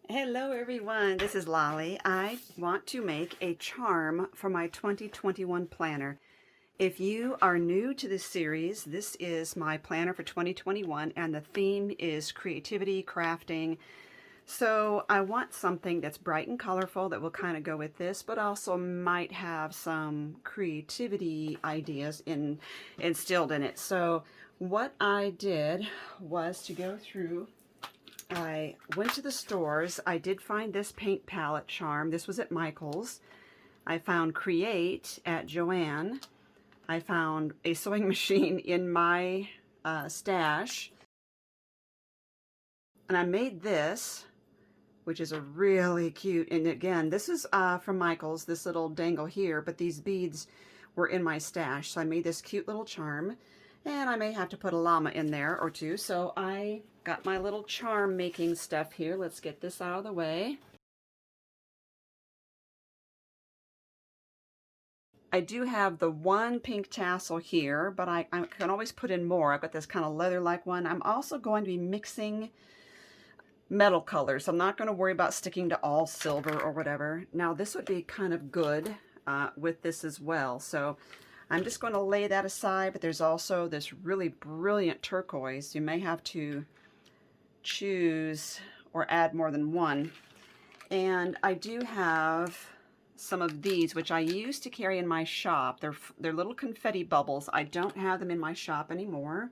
Hello everyone, this is Lolly. I want to make a charm for my 2021 planner. If you are new to this series, this is my planner for 2021 and the theme is creativity, crafting. So I want something that's bright and colorful that will kind of go with this, but also might have some creativity ideas instilled in it. So what I did was to go through. I went to the stores. I did find this paint palette charm. This was at Michael's. I found Create at Joann. I found a sewing machine in my stash. And I made this, which is a really cute, and again, this is from Michael's, this little dangle here, but these beads were in my stash. So I made this cute little charm. And I may have to put a llama in there or two. So I got my little charm making stuff here. Let's get this out of the way. I do have the one pink tassel here, but I can always put in more. I've got this kind of leather-like one. I'm also going to be mixing metal colors. I'm not going to worry about sticking to all silver or whatever. Now this would be kind of good with this as well. So I'm just going to lay that aside, but there's also this really brilliant turquoise. You may have to choose or add more than one. And I do have some of these, which I used to carry in my shop. They're little confetti bubbles. I don't have them in my shop anymore.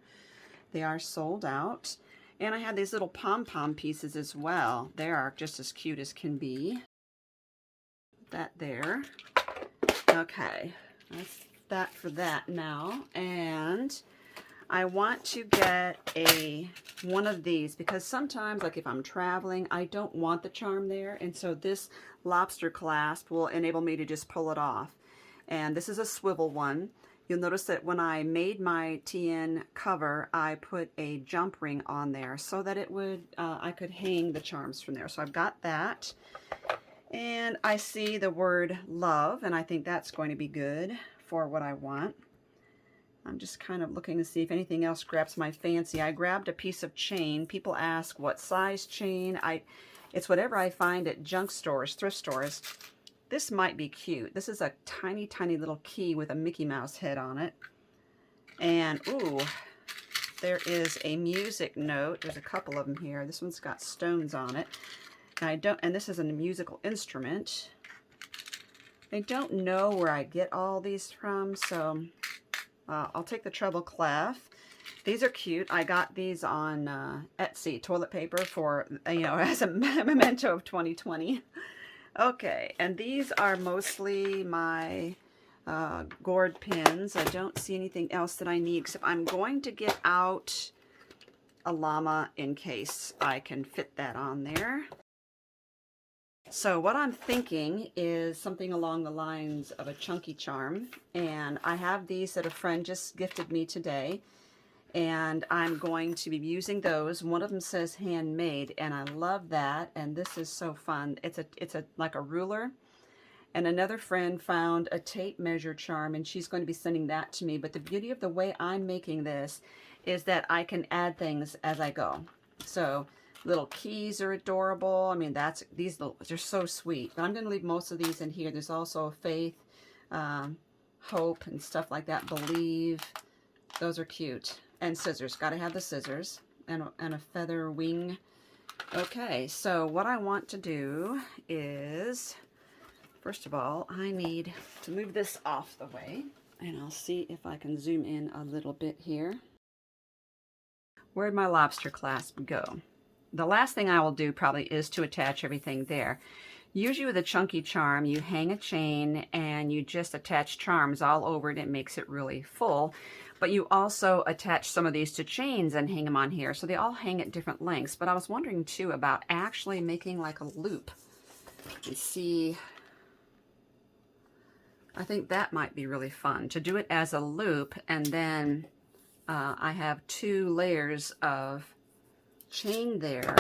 They are sold out. And I have these little pom-pom pieces as well. They are just as cute as can be. That there. Okay, that's that for that now. And I want to get one of these because sometimes, like if I'm traveling, I don't want the charm there, and so this lobster clasp will enable me to just pull it off. And this is a swivel one. You'll notice that when I made my TN cover, I put a jump ring on there so that it would I could hang the charms from there. So I've got that. And I see the word love, and I think that's going to be good for what I want. I'm just kind of looking to see if anything else grabs my fancy. I grabbed a piece of chain. People ask what size chain. It's whatever I find at junk stores, thrift stores. This might be cute. This is a tiny, tiny little key with a Mickey Mouse head on it. And, ooh, there is a music note. There's a couple of them here. This one's got stones on it. And this is a musical instrument. I don't know where I get all these from, so I'll take the treble clef. These are cute. I got these on Etsy, toilet paper for, as a memento of 2020. Okay, and these are mostly my gourd pins. I don't see anything else that I need, except I'm going to get out a llama in case I can fit that on there. So what I'm thinking is something along the lines of a chunky charm, and I have these that a friend just gifted me today, and I'm going to be using those. One of them says handmade, and I love that, and this is so fun. It's like a ruler, and another friend found a tape measure charm, and she's going to be sending that to me. But the beauty of the way I'm making this is that I can add things as I go. So little keys are adorable. I mean, they're so sweet. But I'm going to leave most of these in here. There's also faith, hope, and stuff like that. Believe. Those are cute. And scissors. Got to have the scissors. And a feather wing. Okay, so what I want to do is, first of all, I need to move this off the way. And I'll see if I can zoom in a little bit here. Where'd my lobster clasp go? The last thing I will do probably is to attach everything there. Usually with a chunky charm, you hang a chain and you just attach charms all over it. It makes it really full. But you also attach some of these to chains and hang them on here. So they all hang at different lengths. But I was wondering too about actually making like a loop. And see, I think that might be really fun to do it as a loop. And then I have 2 layers of chain there.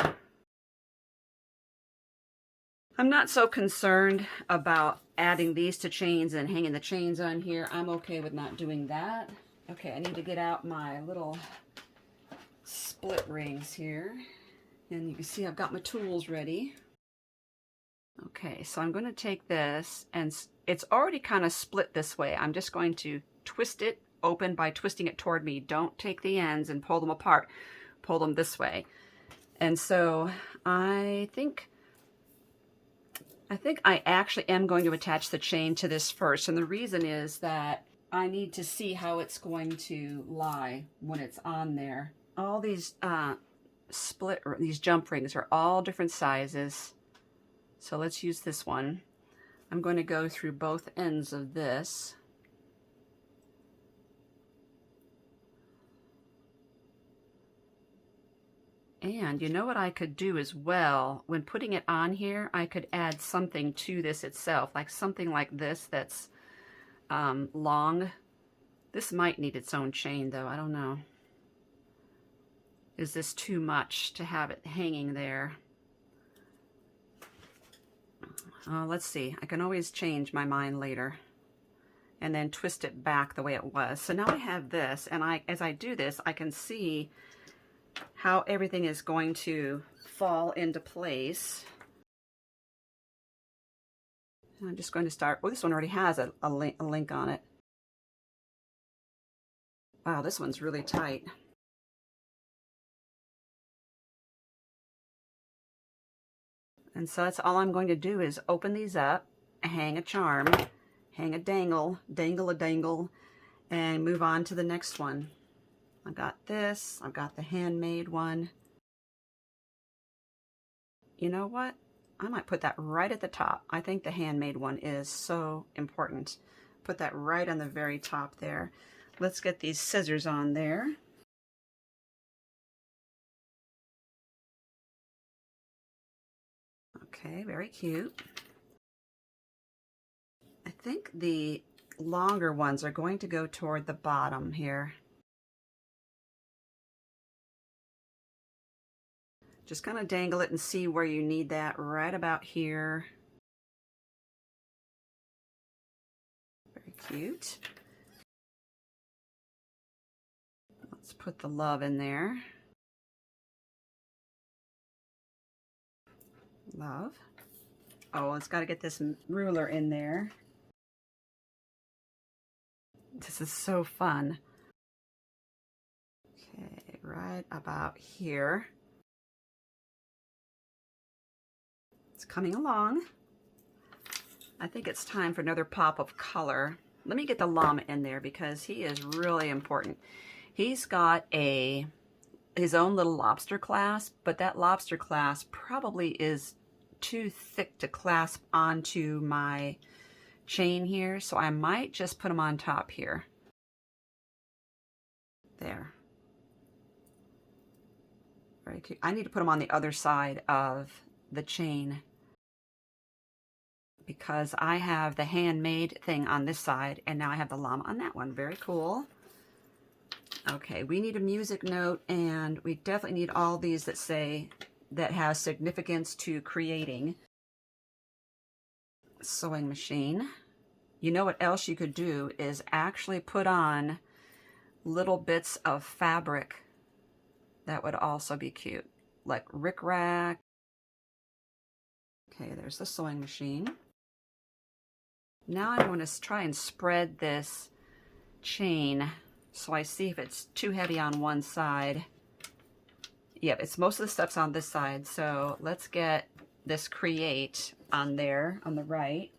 I'm not so concerned about adding these to chains and hanging the chains on here. I'm okay with not doing that. Okay, I need to get out my little split rings here. And you can see I've got my tools ready. Okay, so I'm going to take this, and it's already kind of split this way. I'm just going to twist it open by twisting it toward me. Don't take the ends and pull them apart. Pull them this way. And so I think I actually am going to attach the chain to this first. And the reason is that I need to see how it's going to lie when it's on there. All these these jump rings are all different sizes. So let's use this one. I'm going to go through both ends of this. And you know what I could do as well? When putting it on here, I could add something to this itself, like something like this that's long. This might need its own chain though, I don't know. Is this too much to have it hanging there? Let's see, I can always change my mind later and then twist it back the way it was. So now I have this, and as I do this, I can see how everything is going to fall into place. I'm just going to start, oh, this one already has a link on it. Wow, this one's really tight. And so that's all I'm going to do is open these up, hang a charm, hang a dangle, dangle a dangle, and move on to the next one. I've got this, I've got the handmade one. You know what? I might put that right at the top. I think the handmade one is so important. Put that right on the very top there. Let's get these scissors on there. Okay, very cute. I think the longer ones are going to go toward the bottom here. Just kind of dangle it and see where you need that, right about here. Very cute. Let's put the love in there. Love. Oh, it's got to get this ruler in there. This is so fun. Okay, right about here. It's coming along. I think it's time for another pop of color. Let me get the llama in there because he is really important. He's got his own little lobster clasp, but that lobster clasp probably is too thick to clasp onto my chain here, so I might just put him on top here. There. Very cute. I need to put him on the other side of the chain because I have the handmade thing on this side and now I have the llama on that one. Very cool. Okay, we need a music note, and we definitely need all these that say that has significance to creating. Sewing machine. You know what else you could do is actually put on little bits of fabric. That would also be cute, like rickrack. Okay, there's the sewing machine. Now I'm going to try and spread this chain so I see if it's too heavy on one side. Yep, it's most of the stuff's on this side, so let's get this create on there on the right.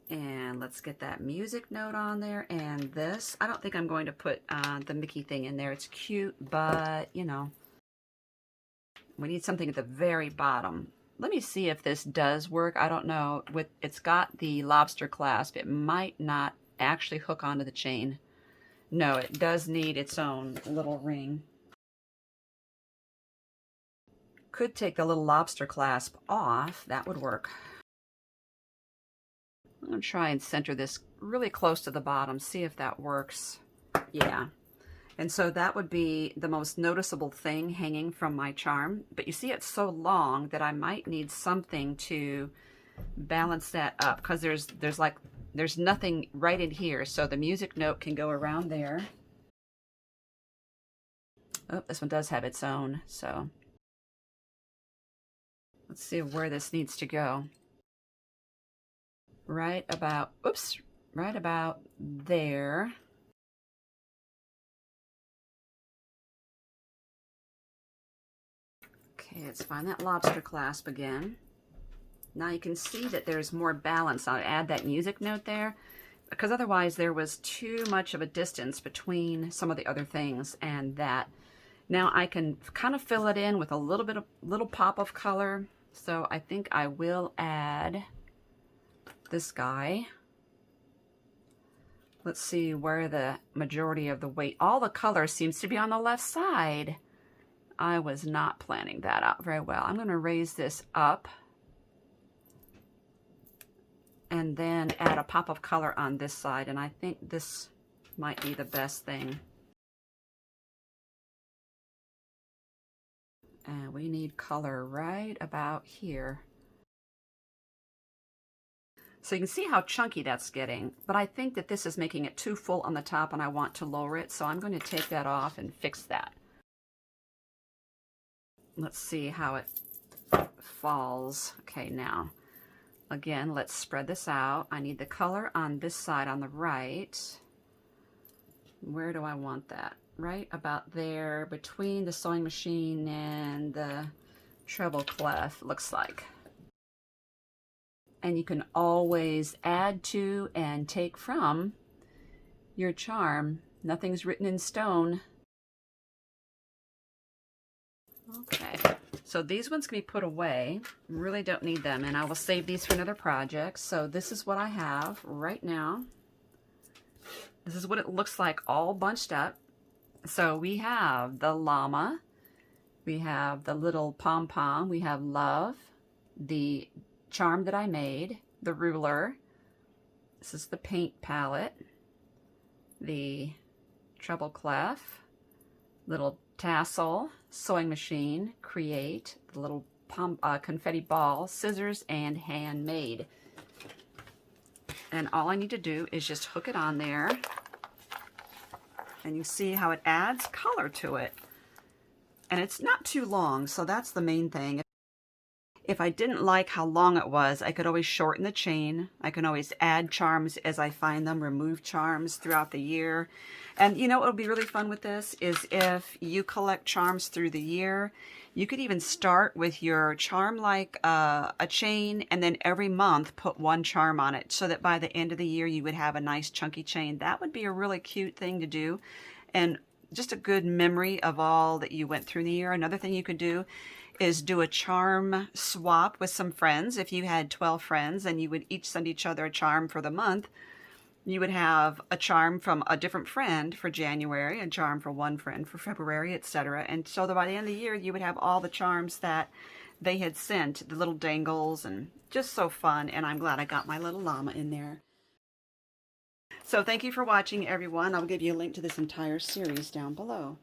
And let's get that music note on there, and this. I don't think I'm going to put the Mickey thing in there. It's cute, but, you know, we need something at the very bottom. Let me see if this does work. I don't know. It's got the lobster clasp. It might not actually hook onto the chain. No, it does need its own little ring. Could take the little lobster clasp off. That would work. I'm going to try and center this really close to the bottom, see if that works. Yeah. And so that would be the most noticeable thing hanging from my charm. But you see it's so long that I might need something to balance that up, because there's nothing right in here. So the music note can go around there. Oh, this one does have its own, so let's see where this needs to go. Right about, oops, right about there. Okay, let's find that lobster clasp again. Now you can see that there's more balance. I'll add that music note there, because otherwise there was too much of a distance between some of the other things and that. Now I can kind of fill it in with a little pop of color. So I think I will add this guy. Let's see where the majority of the weight, all the color seems to be on the left side. I was not planning that out very well. I'm going to raise this up and then add a pop of color on this side, and I think this might be the best thing. And we need color right about here. So you can see how chunky that's getting, but I think that this is making it too full on the top and I want to lower it, so I'm going to take that off and fix that. Let's see how it falls. Okay, now, again, let's spread this out. I need the color on this side on the right. Where do I want that? Right about there, between the sewing machine and the treble clef, looks like. And you can always add to and take from your charm. Nothing's written in stone. Okay, so these ones can be put away. Really don't need them, and I will save these for another project. So this is what I have right now. This is what it looks like all bunched up. So we have the llama, we have the little pom-pom, we have love, the charm that I made, the ruler, this is the paint palette, the treble clef, little tassel, sewing machine, create, the little confetti ball, scissors, and handmade. And all I need to do is just hook it on there, and you see how it adds color to it. And it's not too long, so that's the main thing. If I didn't like how long it was, I could always shorten the chain. I can always add charms as I find them, remove charms throughout the year. And you know what would be really fun with this is if you collect charms through the year, you could even start with your charm like a chain, and then every month put one charm on it, so that by the end of the year you would have a nice chunky chain. That would be a really cute thing to do, and just a good memory of all that you went through the year. Another thing you could do is do a charm swap with some friends. If you had 12 friends and you would each send each other a charm for the month, you would have a charm from a different friend for January, a charm for one friend for February, etc. And so that by the end of the year, you would have all the charms that they had sent, the little dangles, and just so fun. And I'm glad I got my little llama in there. So thank you for watching, everyone. I'll give you a link to this entire series down below.